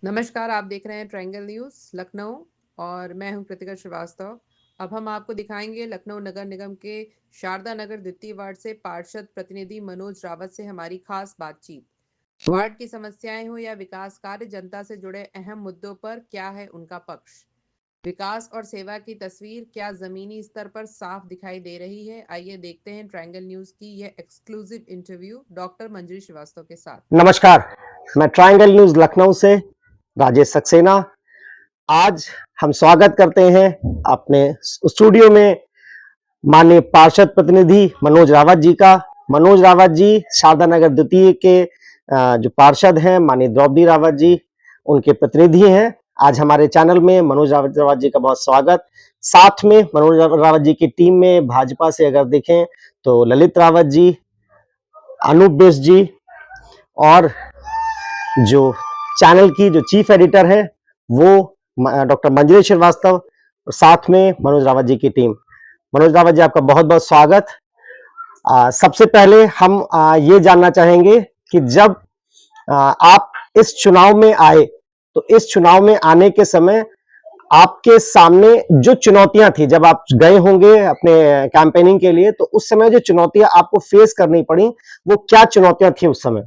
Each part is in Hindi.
नमस्कार, आप देख रहे हैं ट्रायंगल न्यूज़ लखनऊ और मैं हूं कृतिका श्रीवास्तव। अब हम आपको दिखाएंगे लखनऊ नगर निगम के शारदा नगर द्वितीय वार्ड से पार्षद प्रतिनिधि मनोज रावत से हमारी खास बातचीत। वार्ड की समस्याएं हो या विकास कार्य, जनता से जुड़े अहम मुद्दों पर क्या है उनका पक्ष। विकास और सेवा की तस्वीर क्या जमीनी स्तर पर साफ दिखाई दे रही है। आइए देखते हैं ट्रायंगल न्यूज़ की यह एक्सक्लूसिव इंटरव्यू डॉक्टर मंजरी श्रीवास्तव के साथ। नमस्कार, मैं ट्रायंगल न्यूज लखनऊ से राजेश सक्सेना। आज हम स्वागत करते हैं अपने स्टूडियो में माननीय पार्षद प्रतिनिधि मनोज रावत जी का। मनोज रावत जी शारदा नगर द्वितीय के जो पार्षद हैं माननीय द्रौपदी रावत जी, उनके प्रतिनिधि हैं। आज हमारे चैनल में मनोज रावत जी का बहुत स्वागत। साथ में मनोज रावत जी की टीम में भाजपा से अगर देखें तो ललित रावत जी, अनूप बिष्ट जी और जो चैनल की जो चीफ एडिटर है वो डॉक्टर मंजरी श्रीवास्तव और साथ में मनोज रावत जी की टीम। मनोज रावत जी, आपका बहुत बहुत स्वागत। सबसे पहले हम ये जानना चाहेंगे कि जब आप इस चुनाव में आए तो इस चुनाव में आने के समय आपके सामने जो चुनौतियां थी, जब आप गए होंगे अपने कैंपेनिंग के लिए, तो उस समय जो चुनौतियां आपको फेस करनी पड़ी वो क्या चुनौतियां थी उस समय?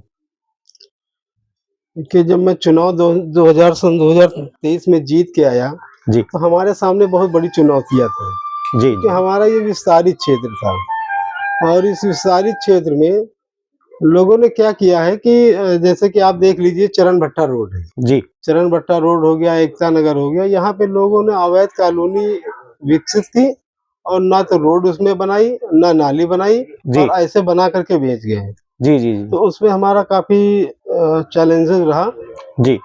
कि जब मैं चुनाव 2023 में जीत के आया जी तो हमारे सामने बहुत बड़ी चुनौतियां थी जी कि हमारा ये विस्तारित क्षेत्र था और इस विस्तारित क्षेत्र में लोगों ने क्या किया है कि जैसे कि आप देख लीजिए चरण भट्टा रोड है, जी चरण भट्टा रोड हो गया, एकता नगर हो गया, यहाँ पे लोगों ने अवैध कॉलोनी विकसित की और ना तो रोड उसमें बनाई ना नाली बनाई जी और ऐसे बना करके बेच गए हैं। जी जी जी तो उसमें हमारा काफी चैलेंजेस रहा जी।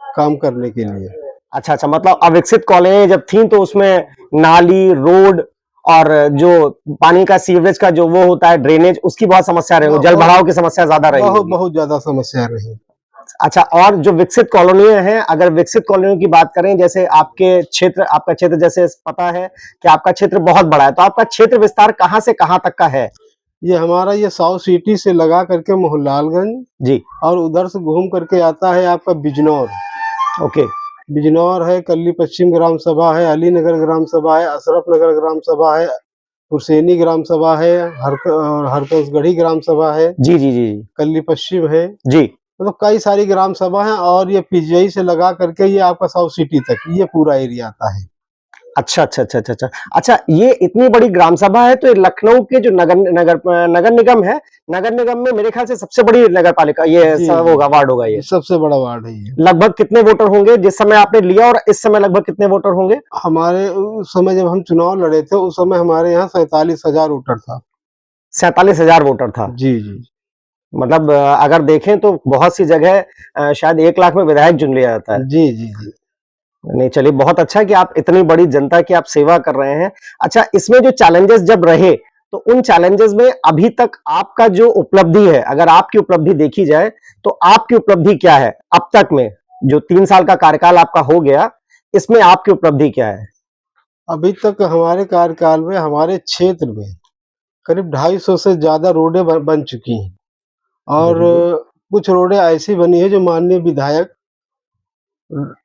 काम करने के लिए। अच्छा, मतलब अविकसित कॉलोनी जब थी तो उसमें नाली, रोड और जो पानी का सीवरेज का जो वो होता है ड्रेनेज, उसकी बहुत समस्या रही, जल भराव की समस्या ज्यादा रही बहुत होगी। बहुत ज्यादा समस्या रही। अच्छा, और जो विकसित कॉलोनियां हैं, अगर विकसित कॉलोनियों की बात करें, जैसे आपका क्षेत्र जैसे पता है कि आपका क्षेत्र बहुत बड़ा है, तो आपका क्षेत्र विस्तार कहां से कहां तक का है? ये हमारा ये साउथ सिटी से लगा करके मोहनलालगंज जी, और उधर से घूम करके आता है आपका बिजनौर। ओके। बिजनौर है, कल्ली पश्चिम ग्राम सभा है, अलीनगर ग्राम सभा है, अशरफ नगर ग्राम सभा है, हुसैनी ग्राम सभा है, हरकंसगढ़ी ग्राम सभा है, जी जी जी कल्ली पश्चिम है, जी। मतलब कई सारी ग्राम सभा है और ये पीजीआई से लगा करके ये आपका साउथ सिटी तक ये पूरा एरिया आता है। अच्छा, ये इतनी बड़ी ग्राम सभा है, तो ये लखनऊ के जो नगर निगम है, नगर निगम में मेरे ख्याल से सबसे बड़ी नगर पालिका ये होगा, वार्ड होगा ये। सबसे बड़ा वार्ड है ये। लगभग कितने वोटर होंगे जिस समय आपने लिया, और इस समय लगभग कितने वोटर होंगे? हमारे उस समय जब हम चुनाव लड़े थे उस समय हमारे यहाँ 47,000 वोटर था। 47,000 वोटर था। जी जी। मतलब अगर देखें तो बहुत सी जगह शायद 1 लाख में विधायक चुन लिया जाता है। जी जी जी। नहीं, चलिए, बहुत अच्छा है कि आप इतनी बड़ी जनता की आप सेवा कर रहे हैं। अच्छा, इसमें जो चैलेंजेस जब रहे, तो उन चैलेंजेस में अभी तक आपका जो उपलब्धि है, अगर आपकी उपलब्धि देखी जाए तो आपकी उपलब्धि क्या है अब तक में? जो 3 साल का कार्यकाल आपका हो गया, इसमें आपकी उपलब्धि क्या है? अभी तक हमारे कार्यकाल में हमारे क्षेत्र में करीब 250 से ज्यादा रोडें बन चुकी हैं और कुछ रोडें ऐसी बनी है जो माननीय विधायक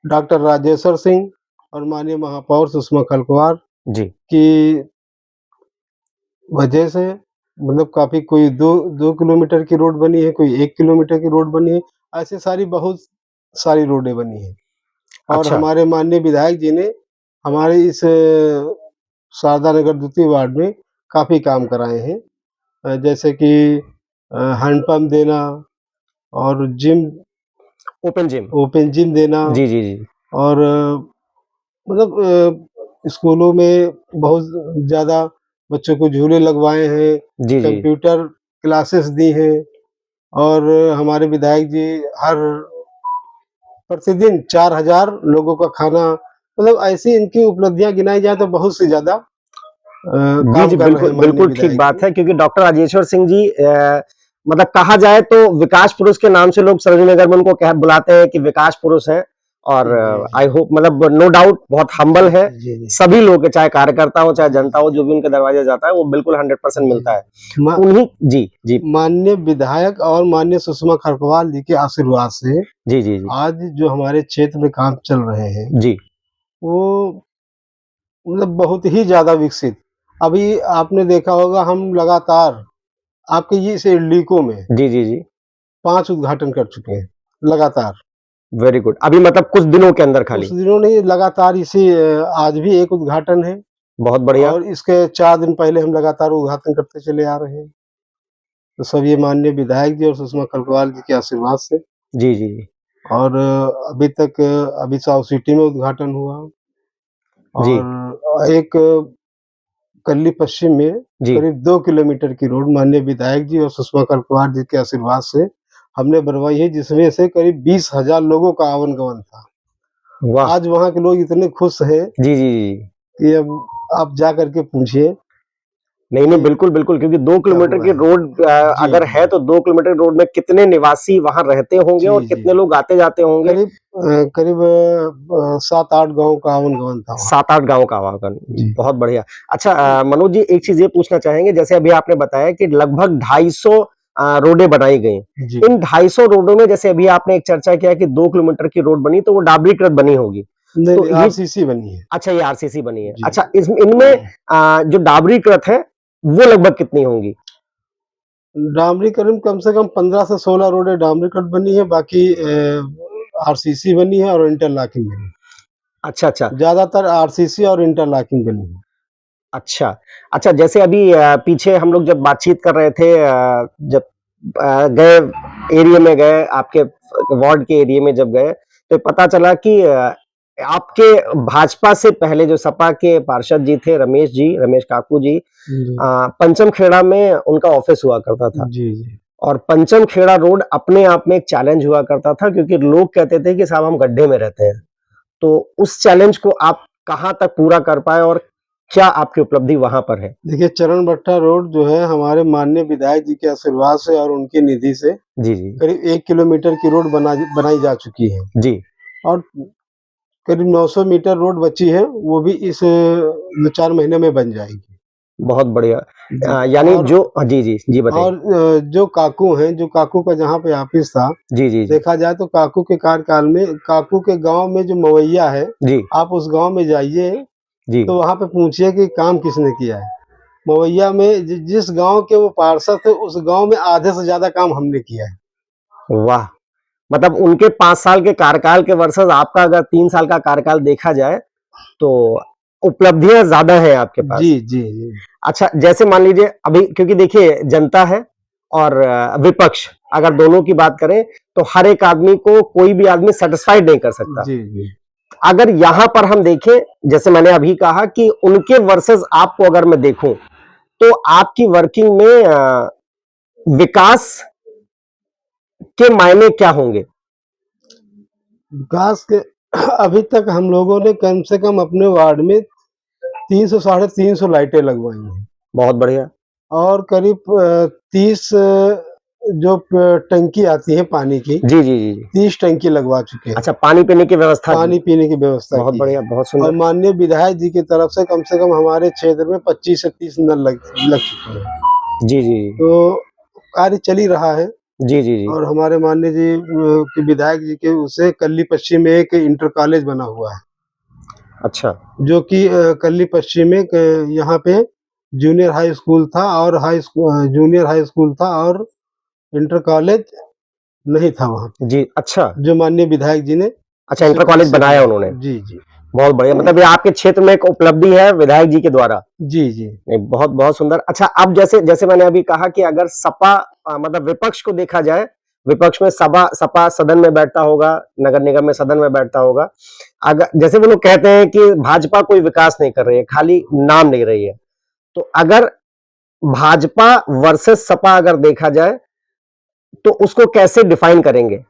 डॉक्टर राजेश्वर सिंह और माननीय महापौर सुषमा खलखवार जी की वजह से, मतलब काफी कोई 2 किलोमीटर की रोड बनी है, कोई 1 किलोमीटर की रोड बनी है, ऐसे सारी बहुत सारी रोडें बनी है। और अच्छा। हमारे माननीय विधायक जी ने हमारे इस शारदा नगर द्वितीय वार्ड में काफी काम कराए हैं, जैसे कि हैंडपंप देना और ओपन जिम देना जी जी जी। और मतलब स्कूलों में बहुत ज्यादा बच्चों को झूले लगवाए हैं, जी जी। कंप्यूटर क्लासेस दी हैं और हमारे विधायक जी हर प्रतिदिन 4,000 लोगों का खाना, मतलब ऐसी इनकी उपलब्धियां गिनाई जाए तो बहुत से ज्यादा जी काम जी, कर रहे हैं बिल्कुल माननीय बिल्कुल ठीक विधायक बात जी। है, क्योंकि डॉक्टर राजेश्वर सिंह जी मतलब कहा जाए तो विकास पुरुष के नाम से लोग सरोजनी नगर में उनको बुलाते हैं कि विकास पुरुष है। और जी, आई होप मतलब नो डाउट बहुत हम्बल है। जी, जी, सभी लोग के, चाहे कार्यकर्ता हो चाहे जनता हो, जो भी उनके दरवाजे जाता है वो बिल्कुल 100% जी, मिलता है मा उन्हीं। जी जी माननीय विधायक और माननीय सुषमा खरकवाल जी के आशीर्वाद से जी जी जी आज जो हमारे क्षेत्र में काम चल रहे हैं, जी वो मतलब बहुत ही ज़्यादा विकसित। अभी आपने देखा होगा हम लगातार आपके ये इस इल्डिको में जी जी जी 5 उद्घाटन कर चुके हैं, लगातार। Very good. अभी मतलब कुछ दिनों के अंदर कुछ खाली। दिनों नहीं लगातार आज भी एक उद्घाटन है बहुत बढ़िया। और इसके 4 दिन पहले हम लगातार उद्घाटन करते चले आ रहे हैं। तो सब ये माननीय विधायक जी और सुषमा खरगोवाल जी के आशीर्वाद से जी जी जी और अभी साउथ सिटी में उद्घाटन हुआ जी और एक कल्ली पश्चिम में जी। करीब 2 किलोमीटर की रोड माननीय विधायक जी और सुषमा खरगोवाल जी के आशीर्वाद से हमने बनवाई है, जिसमें से करीब 20,000 लोगों का आवागमन था। वाह। आज वहाँ के लोग इतने खुश हैं जी जी जी। कि अब आप जा करके पूछिए नहीं नहीं, कि बिल्कुल बिल्कुल, क्योंकि 2 क्या किलोमीटर हुआ की है। रोड जी, अगर है जी। तो 2 किलोमीटर रोड में कितने निवासी वहां रहते होंगे जी, और जी। कितने लोग आते जाते होंगे। करीब 7-8 गाँव का आवागमन था वहाँ। 7-8 गांव का आवागमन। जी। बहुत बढ़िया। अच्छा मनोज जी, एक चीज ये पूछना चाहेंगे, जैसे अभी आपने बताया कि लगभग 250 रोडें बनाई गई। जी। इन 250 रोडों में जैसे अभी आपने एक चर्चा किया कि 2 किलोमीटर की रोड बनी तो वो डाबरीकृत बनी होगी। नहीं, तो नहीं ये, आरसीसी बनी है। अच्छा ये आरसीसी बनी है। जी। अच्छा इनमें जो डाबरीकृत है वो लगभग कितनी होंगी। डामरीकरण कम से कम 15 से 16 रोडें डामरीकृत बनी है, बाकी आरसीसी बनी है और इंटरलॉकिंग बनी है। अच्छा अच्छा ज़्यादातर आरसीसी और इंटरलॉकिंग बनी है। अच्छा अच्छा। जैसे अभी पीछे हम लोग जब बातचीत कर रहे थे, जब गए एरिया में गए, आपके वार्ड के एरिया में जब गए तो पता चला कि आपके भाजपा से पहले जो सपा के पार्षद जी थे, रमेश काकू जी, जी। पंचम खेड़ा में उनका ऑफिस हुआ करता था। जी, जी। और पंचम खेड़ा रोड अपने आप में एक चैलेंज हुआ करता था, क्योंकि लोग कहते थे कि साहब हम गड्ढे में रहते हैं। तो उस चैलेंज को आप कहाँ तक पूरा कर पाए और क्या आपकी उपलब्धि वहां पर है। देखिए चरणबट्टा रोड जो है हमारे माननीय विधायक जी के आशीर्वाद से और उनकी निधि से जी जी करीब 1 किलोमीटर की रोड बनाई जा चुकी है जी। और करीब 900 मीटर रोड बची है, वो भी इस 2-4 महीने में बन जाएगी। बहुत बढ़िया। जी। यानी जो, हाँ, जी जी जी बताइए। और जो काकू हैं, जो काकू का जहाँ पे ऑफिस था, जी जी जी देखा जाए तो काकू के कार्यकाल में काकू के गाँव में जो मवैया है, जी आप उस गाँव में जाइए, जी। तो वहाँ पे पूछिए कि काम किसने किया है। मवैया में जिस गाँव के वो पार्षद थे, उस गाँव में आधे से ज़्यादा काम हमने किया है। वाह। मतलब उनके 5 साल के कार्यकाल के वर्सेस आपका अगर 3 साल का कार्यकाल देखा जाए तो उपलब्धियां ज्यादा है आपके जी, पास। जी, जी। अच्छा जैसे मान लीजिए अभी, क्योंकि देखिए जनता है और विपक्ष, अगर दोनों की बात करें तो हर एक आदमी को कोई भी आदमी सेटिस्फाइड नहीं कर सकता। जी, जी। अगर यहां पर हम देखें, जैसे मैंने अभी कहा कि उनके वर्सेस आपको अगर मैं देखूं तो आपकी वर्किंग में विकास के मायने क्या होंगे। विकास के अभी तक हम लोगों ने कम से कम अपने वार्ड में 300 साढ़े 300 लाइटें लगवाई हैं बहुत बढ़िया। और करीब 30 जो टंकी आती है पानी की, जी जी जी जी। 30 टंकी लगवा चुके हैं। अच्छा, पानी पीने की व्यवस्था की। पानी पीने की व्यवस्था बहुत की है बढ़िया, बहुत और सुंदर। माननीय विधायक जी की तरफ से कम हमारे क्षेत्र में 25 से 30 नल लग चुके हैं। जी जी तो कार्य चल ही रहा है जी जी जी। और हमारे माननीय जी के विधायक जी के उससे कल्ली पश्चिम में एक इंटर कॉलेज बना हुआ है, अच्छा जो कि कल्ली पश्चिम में यहाँ पे जूनियर हाई स्कूल था और जूनियर हाई स्कूल था और इंटर कॉलेज नहीं था वहाँ पे, जी। अच्छा जो माननीय विधायक जी ने अच्छा, उससे इंटर फंड कॉलेज से बनाया दिया। उन्होंने। जी, जी। बहुत बढ़िया, मतलब ये आपके क्षेत्र में एक उपलब्धि है विधायक जी के द्वारा। जी, जी। नहीं, बहुत बहुत सुंदर। अच्छा अब जैसे जैसे मैंने अभी कहा कि अगर सपा मतलब विपक्ष को देखा जाए, विपक्ष में सपा सपा सदन में बैठता होगा, नगर निगम में सदन में बैठता होगा। अगर जैसे वो लोग कहते हैं कि भाजपा कोई विकास नहीं कर रही है, खाली नाम नहीं रही है, तो अगर भाजपा वर्सेस सपा अगर देखा जाए तो उसको कैसे डिफाइन करेंगे।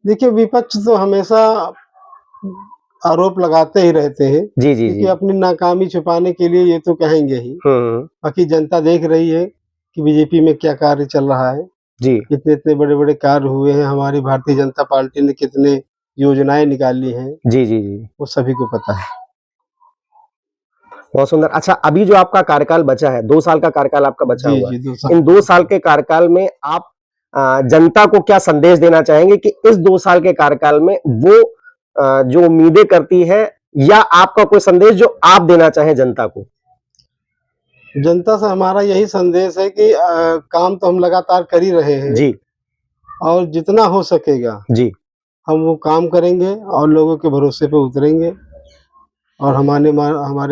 देखिए विपक्ष तो हमेशा आरोप लगाते ही रहते हैं, जी जी क्योंकि जी। अपनी नाकामी छुपाने के लिए ये तो कहेंगे ही। हम्म। बाकी जनता देख रही है कि बीजेपी में क्या कार्य चल रहा है। जी कितने इतने बड़े-बड़े कार्य हुए हैं, हमारी भारतीय जनता पार्टी ने कितने योजनाएं निकाली हैं, जी जी जी। वो सभी को पता है। बहुत सुंदर। अच्छा, अभी जो आपका कार्यकाल बचा है, 2 साल का कार्यकाल आपका बचा जी हुआ जी, है, 2 साल। इन 2 साल के कार्यकाल में आप जनता को क्या संदेश देना चाहेंगे कि इस 2 साल के कार्यकाल में वो जो उम्मीदें करती है, या आपका कोई संदेश जो आप देना चाहें जनता को? जनता से हमारा यही संदेश है कि काम तो हम लगातार कर ही रहे हैं, जी और जितना हो सकेगा जी। हम वो काम करेंगे और लोगों के भरोसे पे उतरेंगे। और हमारे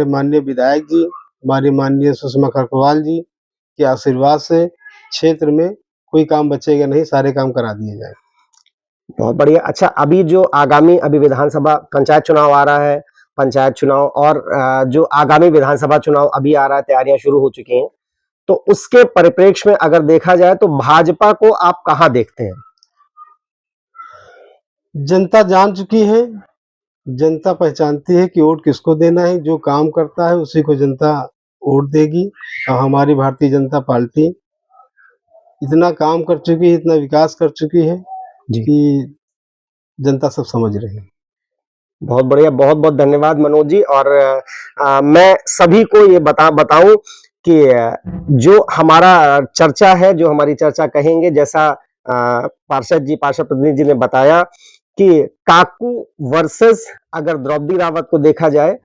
माननीय विधायक जी, हमारी माननीय सुषमा खरकवाल जी के आशीर्वाद से क्षेत्र में कोई काम बचेगा नहीं, सारे काम करा दिए जाएंगे। बहुत बढ़िया। अच्छा, अभी जो आगामी अभी विधानसभा पंचायत चुनाव आ रहा है, पंचायत चुनाव और जो आगामी विधानसभा चुनाव अभी आ रहा है, तैयारियां शुरू हो चुकी हैं, तो उसके परिप्रेक्ष्य में अगर देखा जाए तो भाजपा को आप कहां देखते हैं? जनता जान चुकी है, जनता पहचानती है कि वोट किसको देना है। जो काम करता है उसी को जनता वोट देगी। और हमारी भारतीय जनता पार्टी इतना काम कर चुकी है, इतना विकास कर चुकी है जी। कि जनता सब समझ रही है। बहुत बढ़िया, बहुत-बहुत धन्यवाद मनोज जी। और मैं सभी को ये बताऊं कि जो हमारा चर्चा है, जो हमारी चर्चा कहेंगे, जैसा पार्षद प्रतिनिधि जी ने बताया कि काकू वर्सेस अगर द्रौपदी रावत को देखा जाए,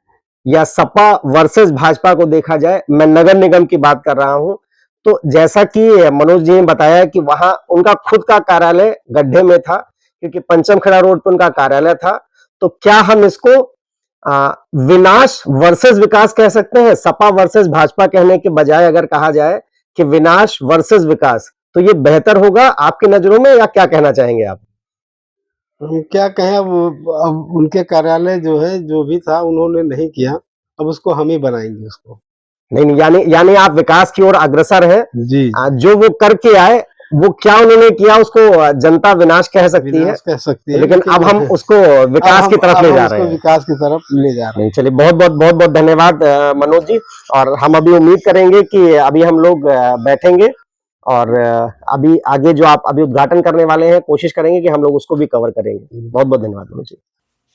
या सपा वर्सेस भाजपा को देखा जाए, मैं नगर निगम की बात कर रहा हूं, तो जैसा कि मनोज जी ने बताया कि वहां उनका खुद का कार्यालय गड्ढे में था, क्योंकि पंचम खेड़ा रोड पर उनका कार्यालय था। तो क्या हम इसको विनाश वर्सेस विकास कह सकते हैं? सपा वर्सेस भाजपा कहने के बजाय अगर कहा जाए कि विनाश वर्सेस विकास, तो ये बेहतर होगा आपकी नजरों में, या क्या कहना चाहेंगे आप? हम क्या कहें, अब उनके कार्यालय जो है, जो भी था उन्होंने नहीं किया, अब उसको हम ही बनाएंगे उसको। नहीं नहीं, यानी यानी आप विकास की ओर अग्रसर हैं। जी। जो वो करके आए, वो क्या उन्होंने किया उसको जनता विनाश कह सकती है, विनाश कह सकती है, लेकिन अब लेकिन हम उसको विकास की तरफ अब ले हम जा रहे उसको हैं। विकास की तरफ ले जा रहे नहीं, हैं। चलिए, बहुत बहुत धन्यवाद मनोज जी। और हम अभी उम्मीद करेंगे कि अभी हम लोग बैठेंगे, और अभी आगे जो आप अभी उद्घाटन करने वाले हैं, कोशिश करेंगे कि हम लोग उसको भी कवर करेंगे। बहुत बहुत धन्यवाद मनोज जी।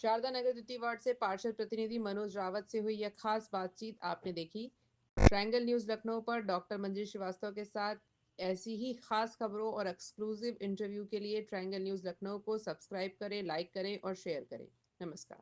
शारदा नगर द्वितीय वार्ड से पार्षद प्रतिनिधि मनोज रावत से हुई यह खास बातचीत आपने देखी। ट्रायंगल न्यूज लखनऊ पर डॉक्टर मंजीर श्रीवास्तव के साथ ऐसी ही खास खबरों और एक्सक्लूसिव इंटरव्यू के लिए ट्रायंगल न्यूज लखनऊ को सब्सक्राइब करें, लाइक करें और शेयर करें। नमस्कार।